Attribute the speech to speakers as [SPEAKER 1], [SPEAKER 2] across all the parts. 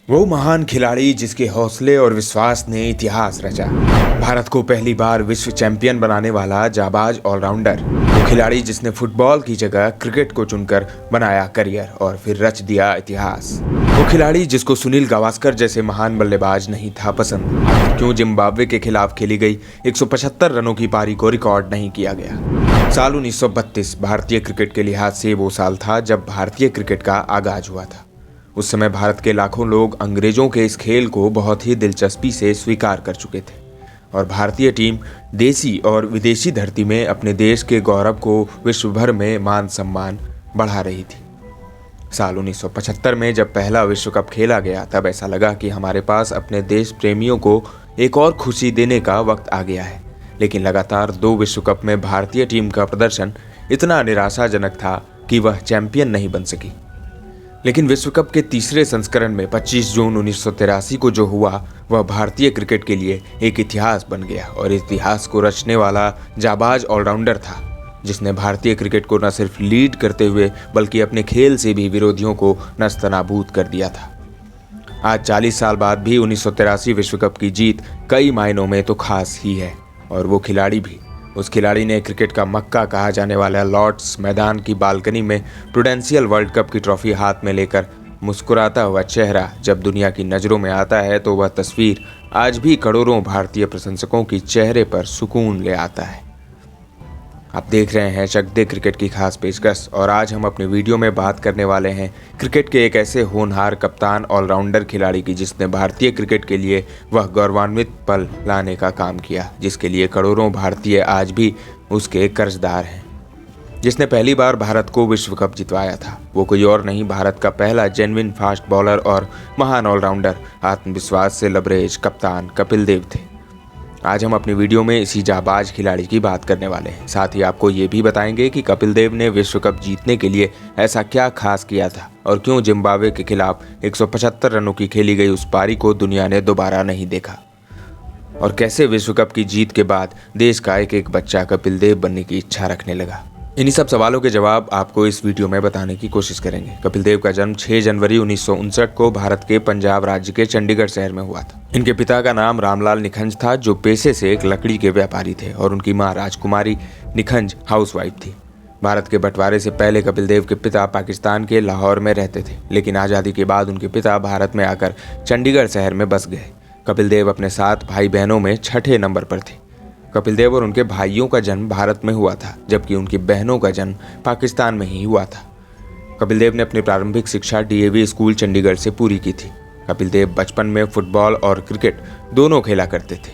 [SPEAKER 1] वो महान खिलाड़ी जिसके हौसले और विश्वास ने इतिहास रचा। भारत को पहली बार विश्व चैंपियन बनाने वाला जाबाज ऑलराउंडर। वो खिलाड़ी जिसने फुटबॉल की जगह क्रिकेट को चुनकर बनाया करियर और फिर रच दिया इतिहास। वो खिलाड़ी जिसको सुनील गावस्कर जैसे महान बल्लेबाज नहीं था पसंद। आखिर क्यों जिम्बाब्वे के खिलाफ खेली गई 175 रनों की पारी को रिकॉर्ड नहीं किया गया। साल 1932 भारतीय क्रिकेट के लिहाज से वो साल था जब भारतीय क्रिकेट का आगाज हुआ था। उस समय भारत के लाखों लोग अंग्रेजों के इस खेल को बहुत ही दिलचस्पी से स्वीकार कर चुके थे और भारतीय टीम देसी और विदेशी धरती में अपने देश के गौरव को विश्व भर में मान सम्मान बढ़ा रही थी। साल 1975 में जब पहला विश्व कप खेला गया तब ऐसा लगा कि हमारे पास अपने देश प्रेमियों को एक और खुशी देने का वक्त आ गया है। लेकिन लगातार 2 विश्व कप में भारतीय टीम का प्रदर्शन इतना निराशाजनक था कि वह चैंपियन नहीं बन सकी। लेकिन विश्व कप के तीसरे संस्करण में 25 जून 1983 को जो हुआ वह भारतीय क्रिकेट के लिए एक इतिहास बन गया और इतिहास को रचने वाला जाबाज ऑलराउंडर था, जिसने भारतीय क्रिकेट को न सिर्फ लीड करते हुए बल्कि अपने खेल से भी विरोधियों को नस्तनाबूद कर दिया था। आज 40 साल बाद भी 1983 विश्व कप की जीत कई मायनों में तो खास ही है और वो खिलाड़ी भी। उस खिलाड़ी ने क्रिकेट का मक्का कहा जाने वाला लॉर्ड्स मैदान की बालकनी में प्रूडेंशियल वर्ल्ड कप की ट्रॉफी हाथ में लेकर मुस्कुराता हुआ चेहरा जब दुनिया की नज़रों में आता है तो वह तस्वीर आज भी करोड़ों भारतीय प्रशंसकों की चेहरे पर सुकून ले आता है। आप देख रहे हैं चक दे क्रिकेट की खास पेशकश और आज हम अपने वीडियो में बात करने वाले हैं क्रिकेट के एक ऐसे होनहार कप्तान ऑलराउंडर खिलाड़ी की जिसने भारतीय क्रिकेट के लिए वह गौरवान्वित पल लाने का काम किया, जिसके लिए करोड़ों भारतीय आज भी उसके कर्जदार हैं। जिसने पहली बार भारत को विश्व कप जितवाया था वो कोई और नहीं, भारत का पहला जेन्युइन फास्ट बॉलर और महान ऑलराउंडर, आत्मविश्वास से लबरेज कप्तान कपिल देव थे। आज हम अपनी वीडियो में इसी जाबाज खिलाड़ी की बात करने वाले हैं। साथ ही आपको ये भी बताएंगे कि कपिल देव ने विश्व कप जीतने के लिए ऐसा क्या खास किया था और क्यों जिम्बाब्वे के खिलाफ 175 रनों की खेली गई उस पारी को दुनिया ने दोबारा नहीं देखा और कैसे विश्व कप की जीत के बाद देश का एक एक बच्चा कपिल देव बनने की इच्छा रखने लगा। इन्हीं सब सवालों के जवाब आपको इस वीडियो में बताने की कोशिश करेंगे। कपिल देव का जन्म 6 जनवरी 1959 को भारत के पंजाब राज्य के चंडीगढ़ शहर में हुआ था। इनके पिता का नाम रामलाल निखंज था जो पेशे से एक लकड़ी के व्यापारी थे और उनकी मां राजकुमारी निखंज हाउसवाइफ थी। भारत के बंटवारे से पहले कपिल देव के पिता पाकिस्तान के लाहौर में रहते थे, लेकिन आज़ादी के बाद उनके पिता भारत में आकर चंडीगढ़ शहर में बस गए। कपिल देव अपने 7 भाई बहनों में 6ठे नंबर पर थे। कपिल देव और उनके भाइयों का जन्म भारत में हुआ था जबकि उनकी बहनों का जन्म पाकिस्तान में ही हुआ था। कपिल देव ने अपनी प्रारंभिक शिक्षा डीएवी स्कूल चंडीगढ़ से पूरी की थी। कपिल देव बचपन में फुटबॉल और क्रिकेट दोनों खेला करते थे।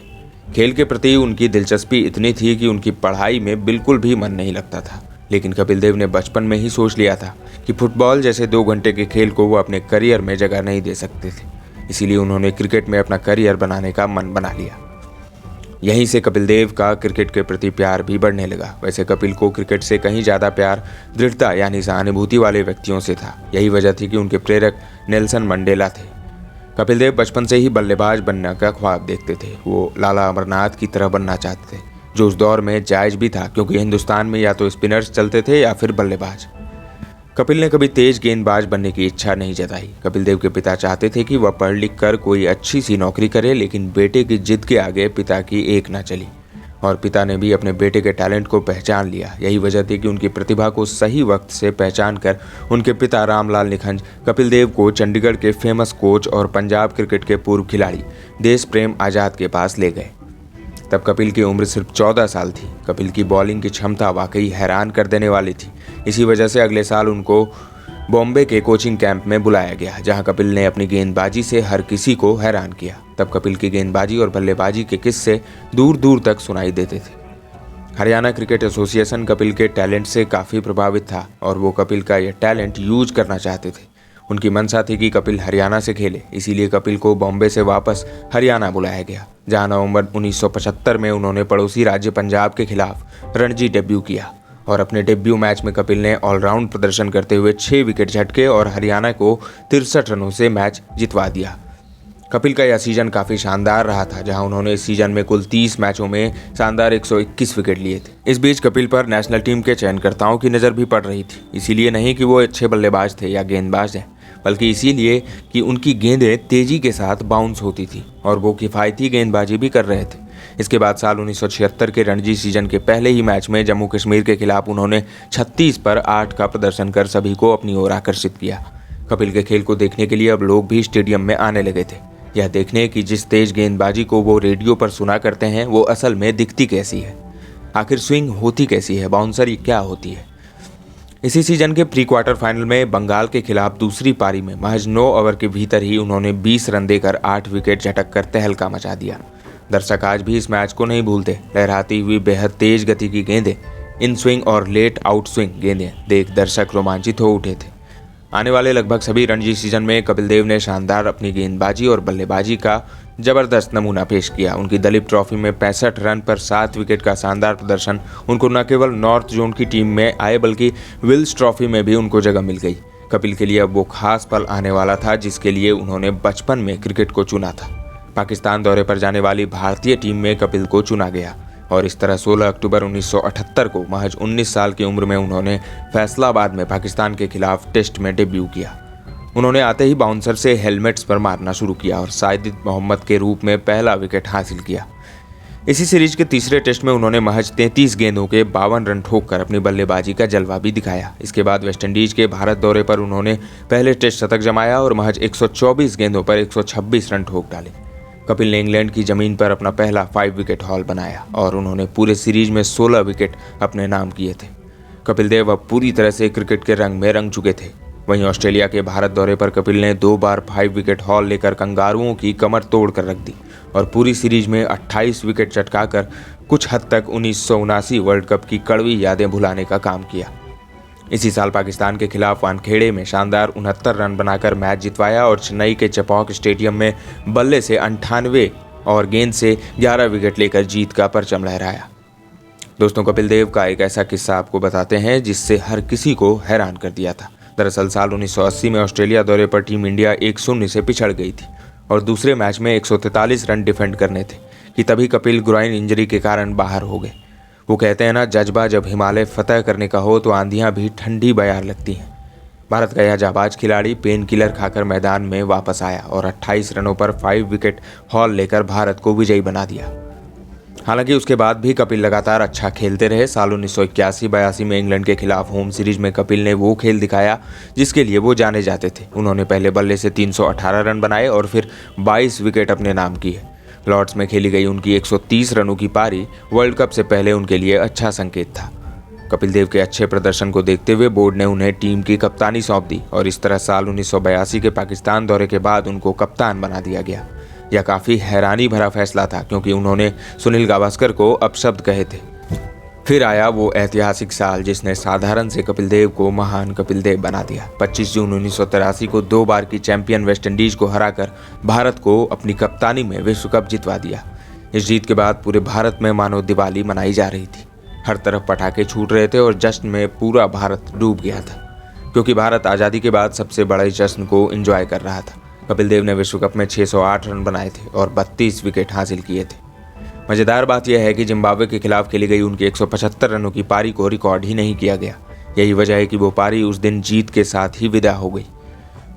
[SPEAKER 1] खेल के प्रति उनकी दिलचस्पी इतनी थी कि उनकी पढ़ाई में बिल्कुल भी मन नहीं लगता था, लेकिन कपिल देव ने बचपन में ही सोच लिया था कि फुटबॉल जैसे 2 घंटे के खेल को वो अपने करियर में जगह नहीं दे सकते थे, इसीलिए उन्होंने क्रिकेट में अपना करियर बनाने का मन बना लिया। यहीं से कपिल देव का क्रिकेट के प्रति प्यार भी बढ़ने लगा। वैसे कपिल को क्रिकेट से कहीं ज़्यादा प्यार दृढ़ता यानी सहानुभूति वाले व्यक्तियों से था। यही वजह थी कि उनके प्रेरक नेल्सन मंडेला थे। कपिल देव बचपन से ही बल्लेबाज बनने का ख्वाब देखते थे। वो लाला अमरनाथ की तरह बनना चाहते थे, जो उस दौर में जायज़ भी था क्योंकि हिंदुस्तान में या तो स्पिनर्स चलते थे या फिर बल्लेबाज। कपिल ने कभी तेज गेंदबाज बनने की इच्छा नहीं जताई। कपिल देव के पिता चाहते थे कि वह पढ़ लिख कर कोई अच्छी सी नौकरी करे, लेकिन बेटे की जिद के आगे पिता की एक ना चली और पिता ने भी अपने बेटे के टैलेंट को पहचान लिया। यही वजह थी कि उनकी प्रतिभा को सही वक्त से पहचान कर उनके पिता रामलाल निखंज कपिल देव को चंडीगढ़ के फेमस कोच और पंजाब क्रिकेट के पूर्व खिलाड़ी देश प्रेम आज़ाद के पास ले गए। तब कपिल की उम्र सिर्फ 14 साल थी। कपिल की बॉलिंग की क्षमता वाकई हैरान कर देने वाली थी। इसी वजह से अगले साल उनको बॉम्बे के कोचिंग कैंप में बुलाया गया, जहां कपिल ने अपनी गेंदबाजी से हर किसी को हैरान किया। तब कपिल की गेंदबाजी और बल्लेबाजी के किस्से दूर दूर तक सुनाई देते थे। हरियाणा क्रिकेट एसोसिएशन कपिल के टैलेंट से काफ़ी प्रभावित था और वो कपिल का यह टैलेंट यूज करना चाहते थे। उनकी मंशा थी कि कपिल हरियाणा से खेले, इसीलिए कपिल को बॉम्बे से वापस हरियाणा बुलाया गया, जहां नवंबर 1975 में उन्होंने पड़ोसी राज्य पंजाब के खिलाफ रणजी डेब्यू किया और अपने डेब्यू मैच में कपिल ने ऑलराउंड प्रदर्शन करते हुए 6 विकेट झटके और हरियाणा को 63 रनों से मैच जितवा दिया। कपिल का यह सीजन काफ़ी शानदार रहा था, जहां उन्होंने इस सीजन में कुल 30 मैचों में शानदार 121 विकेट लिए थे। इस बीच कपिल पर नेशनल टीम के चयनकर्ताओं की नज़र भी पड़ रही थी, इसीलिए नहीं कि वो अच्छे बल्लेबाज थे या गेंदबाज हैं, बल्कि इसीलिए कि उनकी गेंदें तेजी के साथ बाउंस होती थी और वो किफ़ायती गेंदबाजी भी कर रहे थे। इसके बाद साल 1976 के रणजी सीजन के पहले ही मैच में जम्मू कश्मीर के खिलाफ उन्होंने 36 पर 8 का प्रदर्शन कर सभी को अपनी ओर आकर्षित किया। कपिल के खेल को देखने के लिए अब लोग भी स्टेडियम में आने लगे थे, यह देखने कि जिस तेज गेंदबाजी को वो रेडियो पर सुना करते हैं वो असल में दिखती कैसी है, आखिर स्विंग होती कैसी है, बाउंसर क्या होती है। इसी सीजन के प्री क्वार्टर फाइनल में बंगाल के खिलाफ दूसरी पारी में महज 9 ओवर के भीतर ही उन्होंने 20 रन देकर 8 विकेट झटक कर तहलका मचा दिया। दर्शक आज भी इस मैच को नहीं भूलते। लहराती हुई बेहद तेज गति की गेंदें, इन स्विंग और लेट आउट स्विंग गेंदें देख दर्शक रोमांचित हो उठे थे। आने वाले लगभग सभी रणजी सीजन में कपिल देव ने शानदार अपनी गेंदबाजी और बल्लेबाजी का जबरदस्त नमूना पेश किया। उनकी दलीप ट्रॉफी में 65 रन पर 7 विकेट का शानदार प्रदर्शन उनको न केवल नॉर्थ जोन की टीम में आए बल्कि विल्स ट्रॉफी में भी उनको जगह मिल गई। कपिल के लिए अब वो खास पल आने वाला था जिसके लिए उन्होंने बचपन में क्रिकेट को चुना था। पाकिस्तान दौरे पर जाने वाली भारतीय टीम में कपिल को चुना गया और इस तरह 16 अक्टूबर 1978 को महज 19 साल की उम्र में उन्होंने फैसलाबाद में पाकिस्तान के खिलाफ टेस्ट में डेब्यू किया। उन्होंने आते ही बाउंसर से हेलमेट्स पर मारना शुरू किया और साजिद मोहम्मद के रूप में पहला विकेट हासिल किया। इसी सीरीज के तीसरे टेस्ट में उन्होंने महज 33 गेंदों के 52 रन ठोककर अपनी बल्लेबाजी का जलवा भी दिखाया। इसके बाद वेस्टइंडीज के भारत दौरे पर उन्होंने पहले टेस्ट शतक जमाया और महज 124 गेंदों पर 126 रन ठोक डाले। कपिल ने इंग्लैंड की जमीन पर अपना पहला 5 विकेट हॉल बनाया और उन्होंने पूरे सीरीज में 16 विकेट अपने नाम किए थे। कपिल देव अब पूरी तरह से क्रिकेट के रंग में रंग चुके थे। वहीं ऑस्ट्रेलिया के भारत दौरे पर कपिल ने 2 बार 5 विकेट हॉल लेकर कंगारुओं की कमर तोड़ कर रख दी और पूरी सीरीज में 28 विकेट चटकाकर कुछ हद तक 1979 वर्ल्ड कप की कड़वी यादें भुलाने का काम किया। इसी साल पाकिस्तान के खिलाफ वानखेड़े में शानदार 69 रन बनाकर मैच जितवाया और चेन्नई के चपौक स्टेडियम में बल्ले से 98 और गेंद से 11 विकेट लेकर जीत का परचम लहराया। दोस्तों, कपिल देव का एक ऐसा किस्सा आपको बताते हैं जिससे हर किसी को हैरान कर दिया था। दरअसल साल 1980 में ऑस्ट्रेलिया दौरे पर टीम इंडिया 1-0 से पिछड़ गई थी और दूसरे मैच में 143 रन डिफेंड करने थे कि तभी कपिल ग्रोइन इंजरी के कारण बाहर हो गए। वो कहते हैं ना, जज्बा जब हिमालय फतह करने का हो तो आंधियां भी ठंडी बयार लगती हैं। भारत का यह जाबाज खिलाड़ी पेन किलर खाकर मैदान में वापस आया और 28 रनों पर 5 विकेट हॉल लेकर भारत को विजयी बना दिया। हालांकि उसके बाद भी कपिल लगातार अच्छा खेलते रहे। साल 1981-82 में इंग्लैंड के खिलाफ होम सीरीज में कपिल ने वो खेल दिखाया जिसके लिए वो जाने जाते थे। उन्होंने पहले बल्ले से 318 रन बनाए और फिर 22 विकेट अपने नाम किए। लॉर्ड्स में खेली गई उनकी 130 रनों की पारी वर्ल्ड कप से पहले उनके लिए अच्छा संकेत था। कपिल देव के अच्छे प्रदर्शन को देखते हुए बोर्ड ने उन्हें टीम की कप्तानी सौंप दी और इस तरह साल 1982 के पाकिस्तान दौरे के बाद उनको कप्तान बना दिया गया। यह काफ़ी हैरानी भरा फैसला था क्योंकि उन्होंने सुनील गावस्कर को अपशब्द कहे थे। फिर आया वो ऐतिहासिक साल जिसने साधारण से कपिल देव को महान कपिल देव बना दिया। 25 जून 1983 को 2 बार की चैंपियन वेस्टइंडीज को हराकर भारत को अपनी कप्तानी में विश्व कप जितवा दिया। इस जीत के बाद पूरे भारत में मानो दिवाली मनाई जा रही थी। हर तरफ पटाखे छूट रहे थे और जश्न में पूरा भारत डूब गया था क्योंकि भारत आज़ादी के बाद सबसे बड़े जश्न को एंजॉय कर रहा था। कपिल देव ने विश्व कप में 608 रन बनाए थे और 32 विकेट हासिल किए थे। मज़ेदार बात यह है कि जिम्बाब्वे के खिलाफ खेली गई उनकी 175 रनों की पारी को रिकॉर्ड ही नहीं किया गया। यही वजह है कि वो पारी उस दिन जीत के साथ ही विदा हो गई।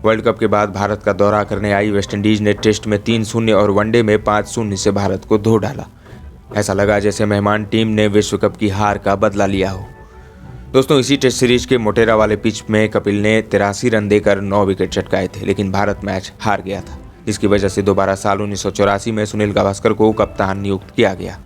[SPEAKER 1] वर्ल्ड कप के बाद भारत का दौरा करने आई वेस्टइंडीज ने टेस्ट में 3-0 और वनडे में 5-0 से भारत को धो डाला। ऐसा लगा जैसे मेहमान टीम ने विश्व कप की हार का बदला लिया हो। दोस्तों, इसी टेस्ट सीरीज के मोटेरा वाले पिच में कपिल ने 83 रन देकर 9 विकेट चटकाए थे, लेकिन भारत मैच हार गया था, जिसकी वजह से दोबारा साल 1984 में सुनील गावस्कर को कप्तान नियुक्त किया गया,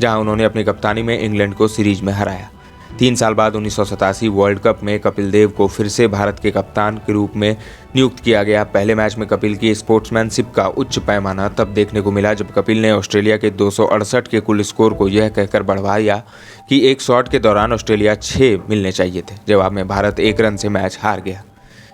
[SPEAKER 1] जहां उन्होंने अपनी कप्तानी में इंग्लैंड को सीरीज में हराया। 3 साल बाद 1987 वर्ल्ड कप में कपिल देव को फिर से भारत के कप्तान के रूप में नियुक्त किया गया। पहले मैच में कपिल की स्पोर्ट्समैनशिप का उच्च पैमाना तब देखने को मिला जब कपिल ने ऑस्ट्रेलिया के 268 के कुल स्कोर को यह कहकर बढ़वाया कि एक शॉट के दौरान ऑस्ट्रेलिया 6 मिलने चाहिए थे। जवाब में भारत 1 रन से मैच हार गया।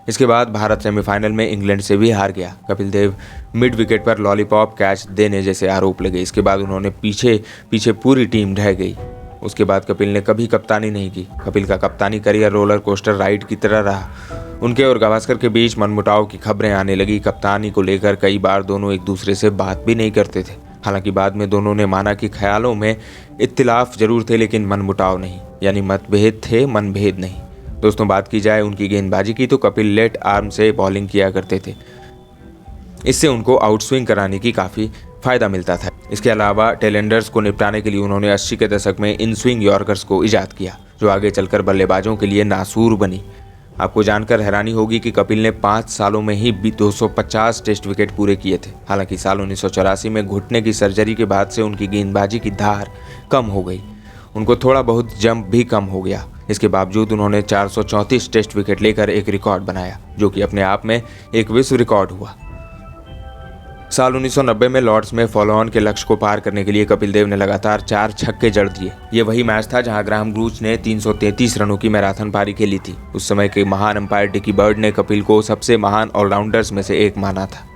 [SPEAKER 1] इसके बाद भारत सेमीफाइनल में इंग्लैंड से भी हार गया। कपिल देव मिड विकेट पर लॉलीपॉप कैच देने जैसे आरोप लगे। इसके बाद उन्होंने पीछे पूरी टीम ढह गई। उसके बाद कपिल ने कभी कप्तानी नहीं की। कपिल का कप्तानी करियर रोलर कोस्टर राइड की तरह रहा। उनके और गावस्कर के बीच मनमुटाव की खबरें आने लगी। कप्तानी को लेकर कई बार दोनों एक दूसरे से बात भी नहीं करते थे। हालांकि बाद में दोनों ने माना कि ख्यालों में इत्तिलाफ जरूर थे लेकिन मनमुटाव नहीं, यानी मतभेद थे, मनभेद नहीं। दोस्तों बात की जाए उनकी गेंदबाजी की तो कपिल लेट आर्म से बॉलिंग किया करते थे। इससे उनको आउट स्विंग कराने की काफ़ी फायदा मिलता था। इसके अलावा टेलेंडर्स को निपटाने के लिए उन्होंने 80 के दशक में इन स्विंग यॉर्कर्स को इजाद किया, जो आगे चलकर बल्लेबाजों के लिए नासूर बनी। आपको जानकर हैरानी होगी कि कपिल ने 5 सालों में ही 250 टेस्ट विकेट पूरे किए थे। हालांकि साल 1984 में घुटने की सर्जरी के बाद से उनकी गेंदबाजी की धार कम हो गई, उनको थोड़ा बहुत जंप भी कम हो गया। इसके बावजूद उन्होंने 434 टेस्ट विकेट लेकर एक रिकॉर्ड बनाया, जो कि अपने आप में एक विश्व रिकॉर्ड हुआ। साल 1990 में लॉर्ड्स में फॉलो ऑन के लक्ष्य को पार करने के लिए कपिल देव ने लगातार 4 छक्के जड़ दिए। ये वही मैच था जहां ग्राहम ग्रूच ने 333 रनों की मैराथन पारी खेली थी। उस समय के महान अंपायर डिकी बर्ड ने कपिल को सबसे महान ऑलराउंडर्स में से एक माना था।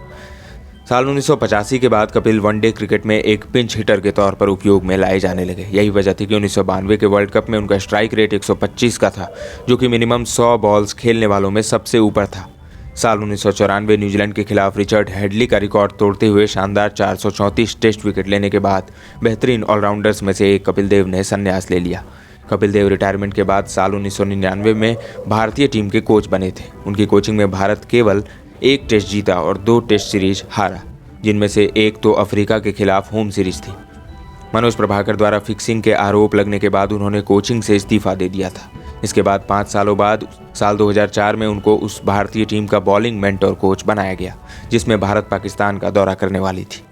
[SPEAKER 1] साल 1985 के बाद कपिल वनडे क्रिकेट में एक पिंच हिटर के तौर पर उपयोग में लाए जाने लगे। यही वजह थी कि 1992 के वर्ल्ड कप में उनका स्ट्राइक रेट 125 का था, जो कि मिनिमम 100 बॉल्स खेलने वालों में सबसे ऊपर था। साल 1994 न्यूजीलैंड के खिलाफ रिचर्ड हेडली का रिकॉर्ड तोड़ते हुए शानदार 434 टेस्ट विकेट लेने के बाद बेहतरीन ऑलराउंडर्स में से एक कपिल देव ने संन्यास ले लिया। कपिल देव रिटायरमेंट के बाद साल 1999 में भारतीय टीम के कोच बने थे। उनकी कोचिंग में भारत केवल 1 टेस्ट जीता और 2 टेस्ट सीरीज हारा, जिनमें से एक तो अफ्रीका के खिलाफ होम सीरीज थी। मनोज प्रभाकर द्वारा फिक्सिंग के आरोप लगने के बाद उन्होंने कोचिंग से इस्तीफा दे दिया था। इसके बाद 5 सालों बाद साल 2004 में उनको उस भारतीय टीम का बॉलिंग मेंटर कोच बनाया गया, जिसमें भारत पाकिस्तान का दौरा करने वाली थी।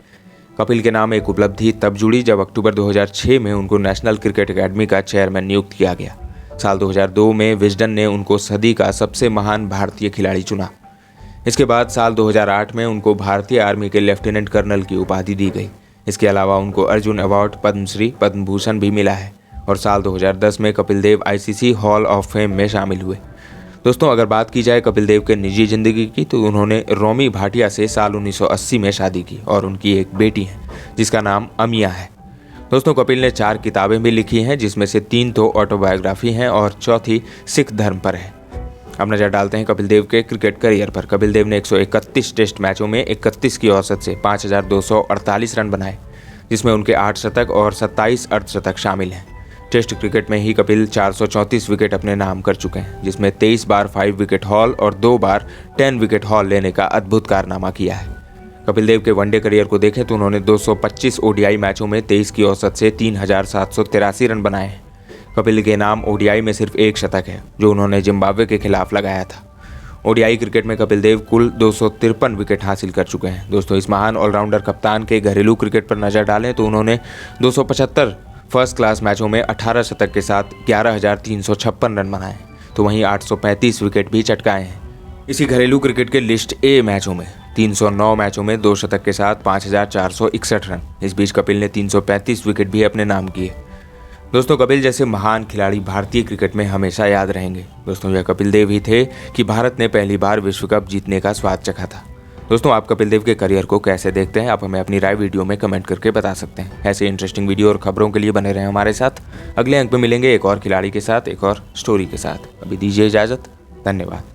[SPEAKER 1] कपिल के नाम एक उपलब्धि तब जुड़ी जब अक्टूबर 2006 में उनको नेशनल क्रिकेट अकेडमी का चेयरमैन नियुक्त किया गया। साल 2002 में विजडन ने उनको सदी का सबसे महान भारतीय खिलाड़ी चुना। इसके बाद साल 2008 में उनको भारतीय आर्मी के लेफ्टिनेंट कर्नल की उपाधि दी गई। इसके अलावा उनको अर्जुन अवार्ड, पद्मश्री, पद्म भूषण भी मिला है और साल 2010 में Kapil Dev ICC hall of fame में शामिल हुए। दोस्तों अगर बात की जाए कपिल देव के निजी जिंदगी की तो उन्होंने रोमी भाटिया से साल 1980 में शादी की और उनकी एक बेटी है जिसका नाम अमिया है। दोस्तों कपिल ने 4 किताबें भी लिखी हैं, जिसमें से 3 तो ऑटोबायोग्राफी हैं और चौथी सिख धर्म पर है। अब नजर डालते हैं कपिल देव के क्रिकेट करियर पर। कपिल देव ने 131 टेस्ट मैचों में 31 की औसत से 5248 रन बनाए, जिसमें उनके 8 शतक और 27 अर्धशतक शामिल हैं। टेस्ट क्रिकेट में ही कपिल 434 विकेट अपने नाम कर चुके हैं, जिसमें 23 बार 5 विकेट हॉल और 2 बार 10 विकेट हॉल लेने का अद्भुत कारनामा किया है। कपिल देव के वनडे करियर को देखें तो उन्होंने 225 ODI मैचों में 23 की औसत से 3783 रन बनाए हैं। कपिल के नाम ODI में सिर्फ 1 शतक है, जो उन्होंने जिम्बाब्वे के खिलाफ लगाया था। ODI क्रिकेट में कपिल देव कुल 253 विकेट हासिल कर चुके हैं। दोस्तों इस महान ऑलराउंडर कप्तान के घरेलू क्रिकेट पर नजर डालें तो उन्होंने 275 फर्स्ट क्लास मैचों में 18 शतक के साथ 11,356 रन बनाए, तो वहीं 835 विकेट भी चटकाए हैं। इसी घरेलू क्रिकेट के लिस्ट ए मैचों में 309 मैचों में 2 शतक के साथ 5,461 रन। इस बीच कपिल ने 335 विकेट भी अपने नाम किए। दोस्तों कपिल जैसे महान खिलाड़ी भारतीय क्रिकेट में हमेशा याद रहेंगे। दोस्तों यह कपिल देव ही थे कि भारत ने पहली बार विश्व कप जीतने का स्वाद चखा था। दोस्तों आप कपिल देव के करियर को कैसे देखते हैं, आप हमें अपनी राय वीडियो में कमेंट करके बता सकते हैं। ऐसे इंटरेस्टिंग वीडियो और खबरों के लिए बने रहें हमारे साथ। अगले अंक में मिलेंगे एक और खिलाड़ी के साथ, एक और स्टोरी के साथ। अभी दीजिए इजाजत। धन्यवाद।